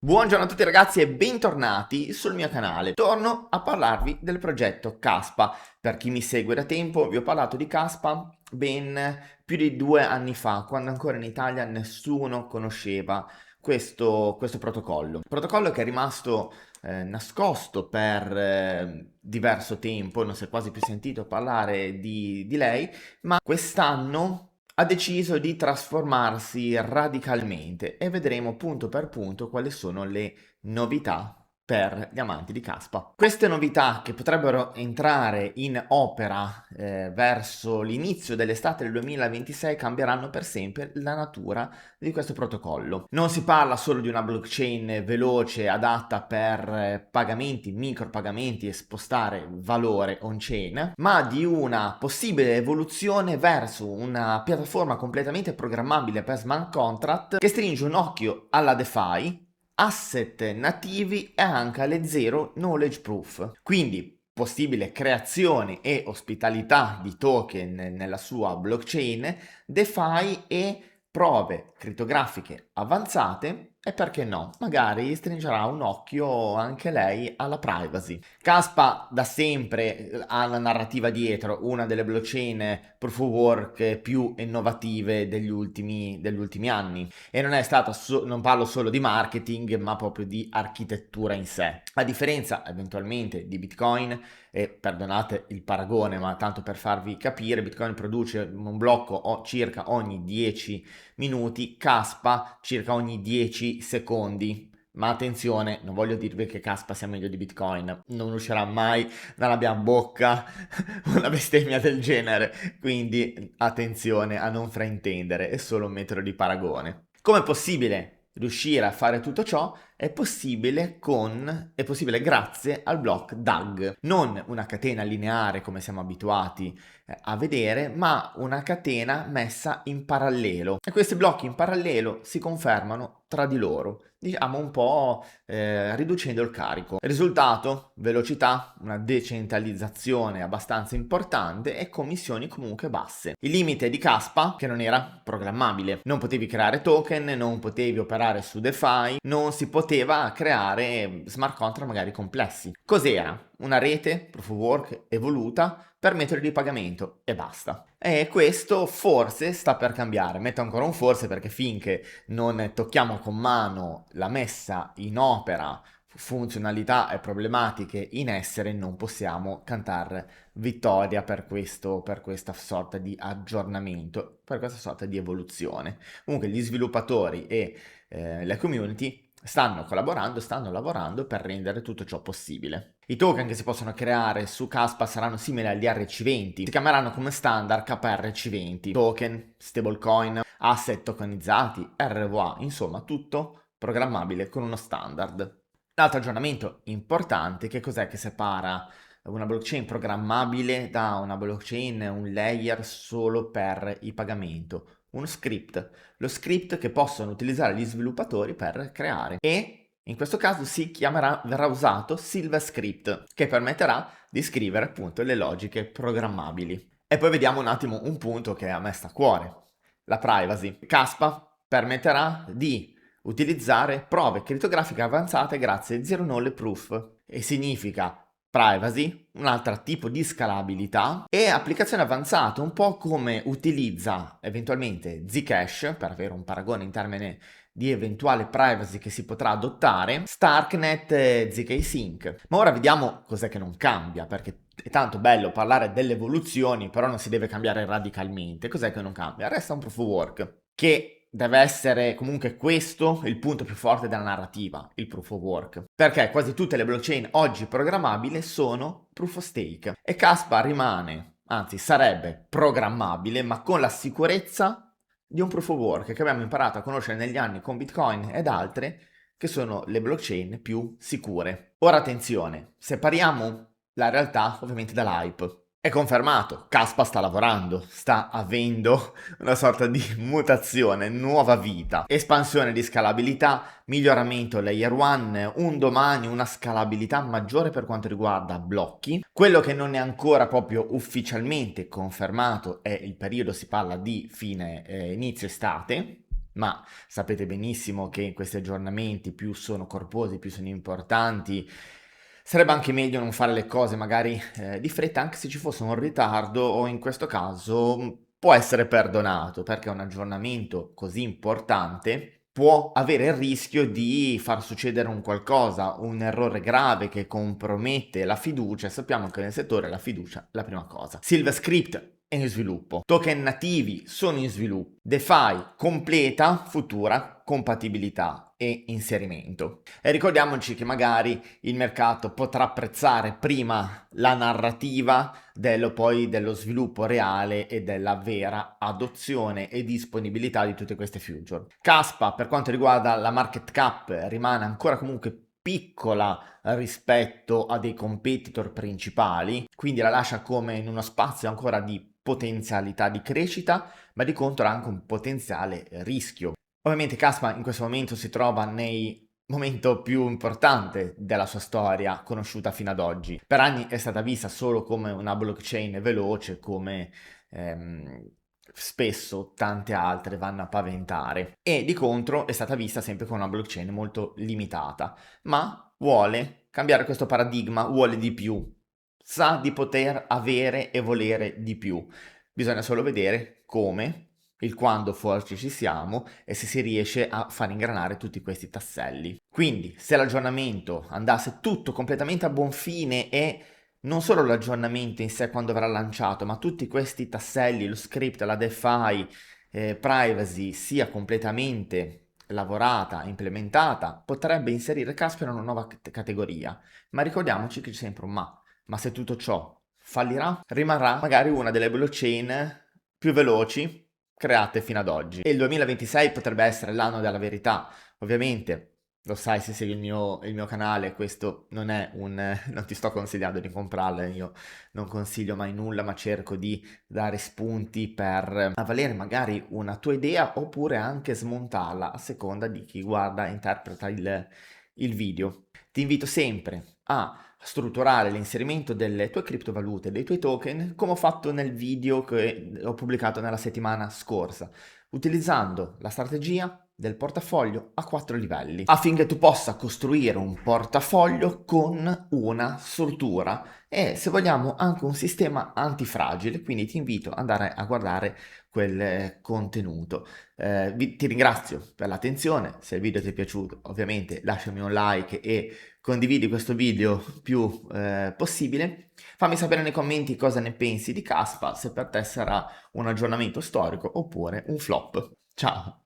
Buongiorno a tutti ragazzi e bentornati sul mio canale. Torno a parlarvi del progetto Caspa. Per chi mi segue da tempo, vi ho parlato di Caspa ben più di 2 anni fa, quando ancora in Italia nessuno conosceva questo protocollo. Protocollo che è rimasto nascosto per diverso tempo, non si è quasi più sentito parlare di lei, ma quest'anno ha deciso di trasformarsi radicalmente e vedremo punto per punto quali sono le novità per gli amanti di Caspa. Queste novità che potrebbero entrare in opera verso l'inizio dell'estate del 2026 cambieranno per sempre la natura di questo protocollo. Non si parla solo di una blockchain veloce adatta per pagamenti, micropagamenti e spostare valore on-chain, ma di una possibile evoluzione verso una piattaforma completamente programmabile per smart contract che stringe un occhio alla DeFi, asset nativi e anche alle zero knowledge proof. Quindi possibile creazione e ospitalità di token nella sua blockchain, DeFi e prove crittografiche avanzate e perché no, magari stringerà un occhio anche lei alla privacy. Caspa da sempre ha una narrativa dietro, una delle blockchain proof of work più innovative degli ultimi anni e non è stata non parlo solo di marketing ma proprio di architettura in sé. A differenza eventualmente di Bitcoin, e perdonate il paragone ma tanto per farvi capire, Bitcoin produce un blocco circa ogni 10 minuti, Caspa circa ogni 10 secondi. Ma attenzione, non voglio dirvi che Caspa sia meglio di Bitcoin, non uscirà mai dalla mia bocca una bestemmia del genere, quindi attenzione a non fraintendere, è solo un metodo di paragone. Com'è possibile riuscire a fare tutto ciò? È possibile grazie al block DAG, non una catena lineare come siamo abituati a vedere, ma una catena messa in parallelo. E questi blocchi in parallelo si confermano tra di loro, diciamo un po' riducendo il carico. Risultato? Velocità, una decentralizzazione abbastanza importante e commissioni comunque basse. Il limite di Caspa, che non era programmabile, non potevi creare token, non potevi operare su DeFi, non si poteva creare smart contract magari complessi. Cos'era? Una rete proof of work evoluta per metodi di pagamento e basta. E questo forse sta per cambiare. Metto ancora un forse perché finché non tocchiamo con mano la messa in opera, funzionalità e problematiche in essere, non possiamo cantare vittoria per questa sorta di aggiornamento, per questa sorta di evoluzione. Comunque gli sviluppatori e le community stanno lavorando per rendere tutto ciò possibile. I token che si possono creare su Caspa saranno simili agli RC20, si chiameranno come standard KRC20, token, stablecoin, asset tokenizzati, RWA, insomma tutto programmabile con uno standard. L'altro aggiornamento importante, che cos'è che separa una blockchain programmabile da una blockchain, un layer solo per il pagamento? Uno script, lo script che possono utilizzare gli sviluppatori per creare e in questo caso verrà usato Silver Script che permetterà di scrivere appunto le logiche programmabili. E poi vediamo un attimo un punto che a me sta a cuore, la privacy. Caspa permetterà di utilizzare prove crittografiche avanzate grazie a Zero Knowledge Proof e significa privacy, un altro tipo di scalabilità e applicazione avanzata, un po' come utilizza eventualmente Zcash, per avere un paragone in termini di eventuale privacy che si potrà adottare, Starknet e ZK Sync. Ma ora vediamo cos'è che non cambia, perché è tanto bello parlare delle evoluzioni, però non si deve cambiare radicalmente. Cos'è che non cambia? Resta un proof of work, che deve essere comunque questo il punto più forte della narrativa, il proof of work. Perché quasi tutte le blockchain oggi programmabili sono proof of stake. E Caspa rimane, anzi sarebbe programmabile, ma con la sicurezza di un proof of work che abbiamo imparato a conoscere negli anni con Bitcoin ed altre, che sono le blockchain più sicure. Ora attenzione, separiamo la realtà ovviamente dall'hype. È confermato, Caspa sta lavorando, sta avendo una sorta di mutazione, nuova vita, espansione di scalabilità, miglioramento layer 1, un domani una scalabilità maggiore per quanto riguarda blocchi. Quello che non è ancora proprio ufficialmente confermato è il periodo, si parla di fine inizio estate, ma sapete benissimo che questi aggiornamenti più sono corposi, più sono importanti. Sarebbe anche meglio non fare le cose magari di fretta, anche se ci fosse un ritardo o in questo caso può essere perdonato, perché un aggiornamento così importante può avere il rischio di far succedere un qualcosa, un errore grave che compromette la fiducia. Sappiamo che nel settore la fiducia è la prima cosa. Silverscript è in sviluppo, token nativi sono in sviluppo, DeFi completa futura compatibilità e inserimento. E ricordiamoci che magari il mercato potrà apprezzare prima la narrativa dello sviluppo reale e della vera adozione e disponibilità di tutte queste future. Caspa, per quanto riguarda la market cap, rimane ancora comunque piccola rispetto a dei competitor principali, quindi la lascia come in uno spazio ancora di potenzialità di crescita, ma di contro ha anche un potenziale rischio. Ovviamente Caspa in questo momento si trova nei momento più importante della sua storia conosciuta fino ad oggi. Per anni è stata vista solo come una blockchain veloce, come spesso tante altre vanno a paventare, e di contro è stata vista sempre come una blockchain molto limitata, ma vuole cambiare questo paradigma, vuole di più, sa di poter avere e volere di più. Bisogna solo vedere come, il quando forse ci siamo e se si riesce a far ingranare tutti questi tasselli. Quindi, se l'aggiornamento andasse tutto completamente a buon fine e non solo l'aggiornamento in sé quando verrà lanciato, ma tutti questi tasselli, lo script, la DeFi, privacy sia completamente lavorata, implementata, potrebbe inserire Casper in una nuova categoria. Ma ricordiamoci che c'è sempre un ma. Ma se tutto ciò fallirà, rimarrà magari una delle blockchain più veloci create fino ad oggi. E il 2026 potrebbe essere l'anno della verità. Ovviamente, lo sai se segui il mio canale, questo non è non ti sto consigliando di comprarla, io non consiglio mai nulla, ma cerco di dare spunti per avvalere magari una tua idea oppure anche smontarla a seconda di chi guarda e interpreta il video. Ti invito sempre a strutturare l'inserimento delle tue criptovalute, dei tuoi token, come ho fatto nel video che ho pubblicato nella settimana scorsa, utilizzando la strategia del portafoglio a 4 livelli, affinché tu possa costruire un portafoglio con una struttura e, se vogliamo, anche un sistema antifragile. Quindi ti invito ad andare a guardare quel contenuto. Ti ringrazio per l'attenzione. Se il video ti è piaciuto, ovviamente lasciami un like e condividi questo video più possibile. Fammi sapere nei commenti cosa ne pensi di Caspa, se per te sarà un aggiornamento storico oppure un flop. Ciao!